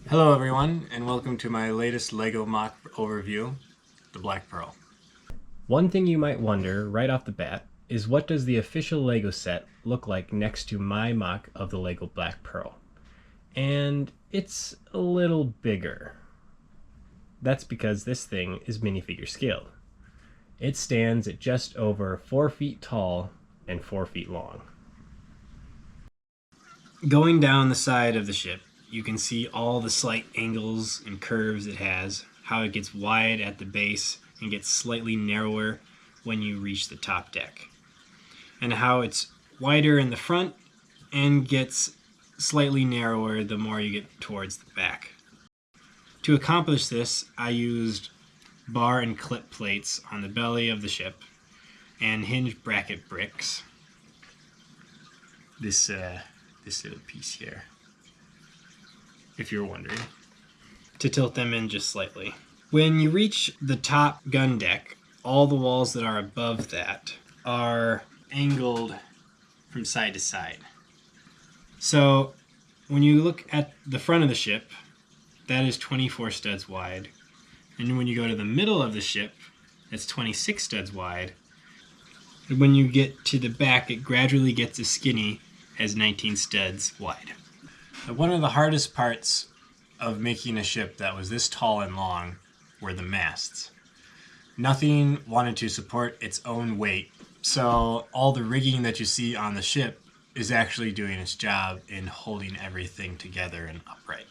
Hello everyone, and welcome to my latest LEGO MOC overview, the Black Pearl. One thing you might wonder right off the bat is what does the official LEGO set look like next to my MOC of the LEGO Black Pearl? And it's a little bigger. That's because this thing is minifigure scaled. It stands at just over 4 feet tall and 4 feet long. Going down the side of the ship, you can see all the slight angles and curves it has, how it gets wide at the base and gets slightly narrower when you reach the top deck, and how it's wider in the front and gets slightly narrower the more you get towards the back. To accomplish this, I used bar and clip plates on the belly of the ship and hinge bracket bricks. This little piece here, if you're wondering, to tilt them in just slightly. When you reach the top gun deck, all the walls that are above that are angled from side to side. So when you look at the front of the ship, that is 24 studs wide. And when you go to the middle of the ship, that's 26 studs wide. And when you get to the back, it gradually gets as skinny as 19 studs wide. One of the hardest parts of making a ship that was this tall and long were the masts. Nothing wanted to support its own weight, so all the rigging that you see on the ship is actually doing its job in holding everything together and upright.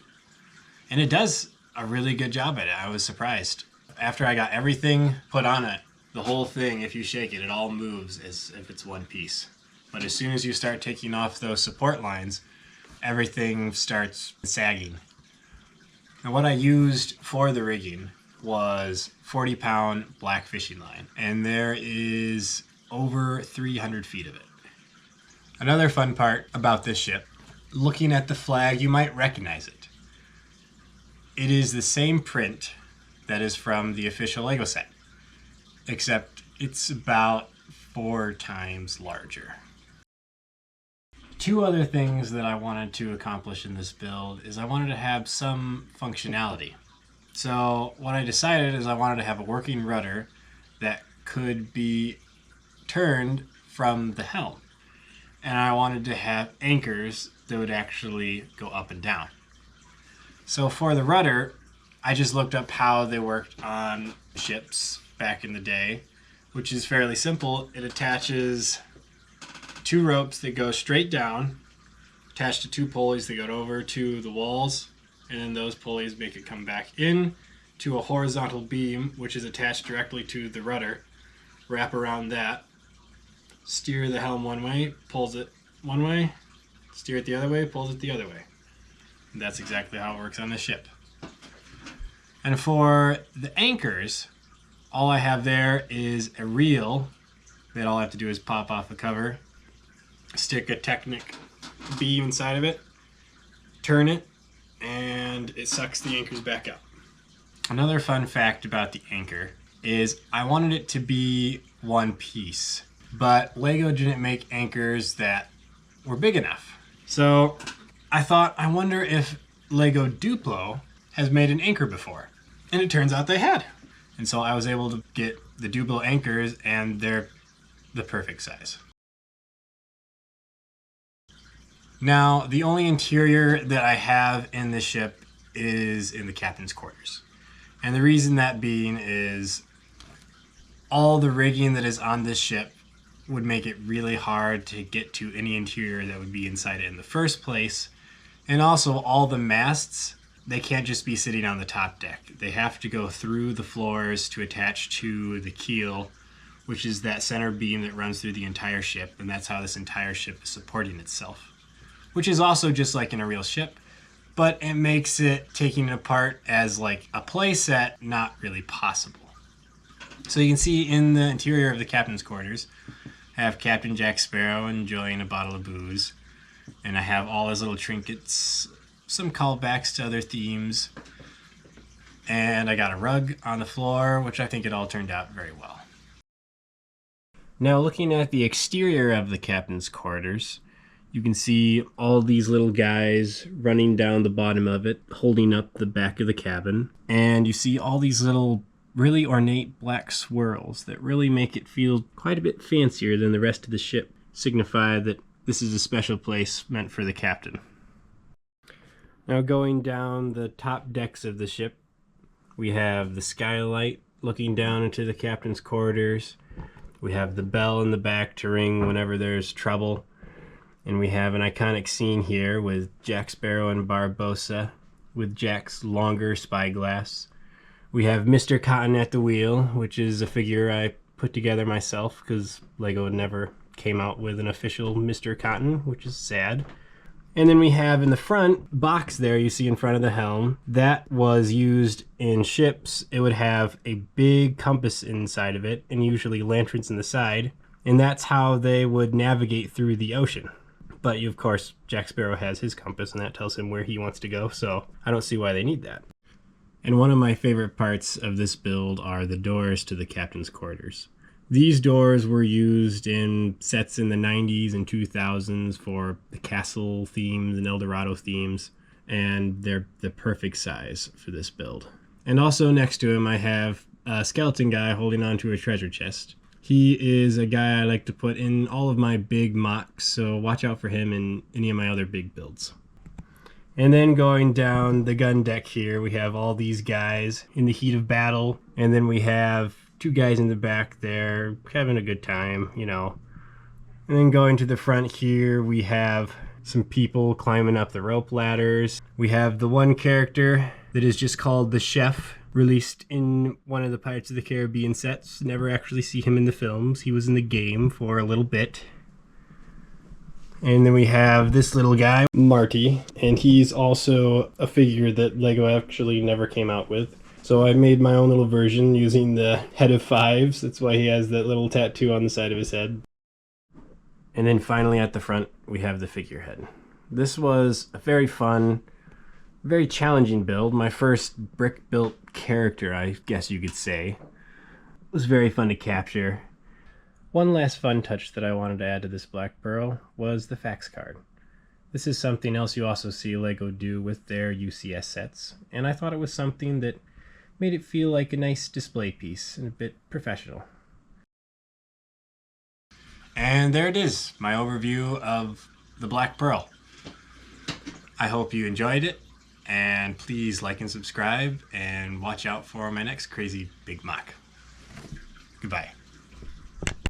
And it does a really good job at it. I was surprised. After I got everything put on it, the whole thing, if you shake it, it all moves as if it's one piece. But as soon as you start taking off those support lines, everything starts sagging. And what I used for the rigging was 40-pound black fishing line, and there is over 300 feet of it. Another fun part about this ship, looking at the flag, you might recognize it. It is the same print that is from the official LEGO set, except it's about 4 times larger. Two other things that I wanted to accomplish in this build is I wanted to have some functionality. So what I decided is I wanted to have a working rudder that could be turned from the helm. And I wanted to have anchors that would actually go up and down. So for the rudder, I just looked up how they worked on ships back in the day, which is fairly simple. It attaches 2 ropes that go straight down, attached to 2 pulleys that go over to the walls, and then those pulleys make it come back in to a horizontal beam, which is attached directly to the rudder. Wrap around that, steer the helm one way, pulls it one way, steer it the other way, pulls it the other way. And that's exactly how it works on the ship. And for the anchors, all I have there is a reel that all I have to do is pop off the cover, stick a Technic beam inside of it, turn it, and it sucks the anchors back up. Another fun fact about the anchor is I wanted it to be one piece, but LEGO didn't make anchors that were big enough. So I thought, I wonder if LEGO Duplo has made an anchor before. And it turns out they had. And so I was able to get the Duplo anchors, and they're the perfect size. Now, the only interior that I have in this ship is in the captain's quarters. And the reason that being is all the rigging that is on this ship would make it really hard to get to any interior that would be inside it in the first place. And also all the masts, they can't just be sitting on the top deck. They have to go through the floors to attach to the keel, which is that center beam that runs through the entire ship, and that's how this entire ship is supporting itself. Which is also just like in a real ship, but it makes it taking it apart as like a play set not really possible. So you can see in the interior of the captain's quarters, I have Captain Jack Sparrow enjoying a bottle of booze, and I have all his little trinkets, some callbacks to other themes, and I got a rug on the floor, which I think it all turned out very well. Now looking at the exterior of the captain's quarters, You can see all these little guys running down the bottom of it, holding up the back of the cabin. And you see all these little really ornate black swirls that really make it feel quite a bit fancier than the rest of the ship, signify that this is a special place meant for the captain. Now going down the top decks of the ship, we have the skylight looking down into the captain's quarters. We have the bell in the back to ring whenever there's trouble. And we have an iconic scene here with Jack Sparrow and Barbossa with Jack's longer spyglass. We have Mr. Cotton at the wheel, which is a figure I put together myself because Lego never came out with an official Mr. Cotton, which is sad. And then we have in the front box there you see in front of the helm, that was used in ships. It would have a big compass inside of it and usually lanterns in the side. And that's how they would navigate through the ocean. But of course, Jack Sparrow has his compass and that tells him where he wants to go. So I don't see why they need that. And one of my favorite parts of this build are the doors to the captain's quarters. These doors were used in sets in the 90s and 2000s for the castle themes and El Dorado themes, and they're the perfect size for this build. And also next to him I have a skeleton guy holding onto a treasure chest. He is a guy I like to put in all of my big MOCs, so watch out for him in any of my other big builds. And then going down the gun deck here, we have all these guys in the heat of battle. And then we have two guys in the back there having a good time, you know. And then going to the front here, we have some people climbing up the rope ladders. We have the one character that is just called the Chef, released in one of the Pirates of the Caribbean sets. Never actually see him in the films. He was in the game for a little bit. And then we have this little guy, Marty, and he's also a figure that Lego actually never came out with. So I made my own little version using the head of fives. That's why he has that little tattoo on the side of his head. And then finally at the front, we have the figurehead. This was a very fun, very challenging build. My first brick-built character, I guess you could say. It was very fun to capture. One last fun touch that I wanted to add to this Black Pearl was the fax card. This is something else you also see Lego do with their UCS sets, and I thought it was something that made it feel like a nice display piece and a bit professional. And there it is, my overview of the Black Pearl. I hope you enjoyed it, and please like and subscribe, and watch out for my next crazy big MOC. Goodbye.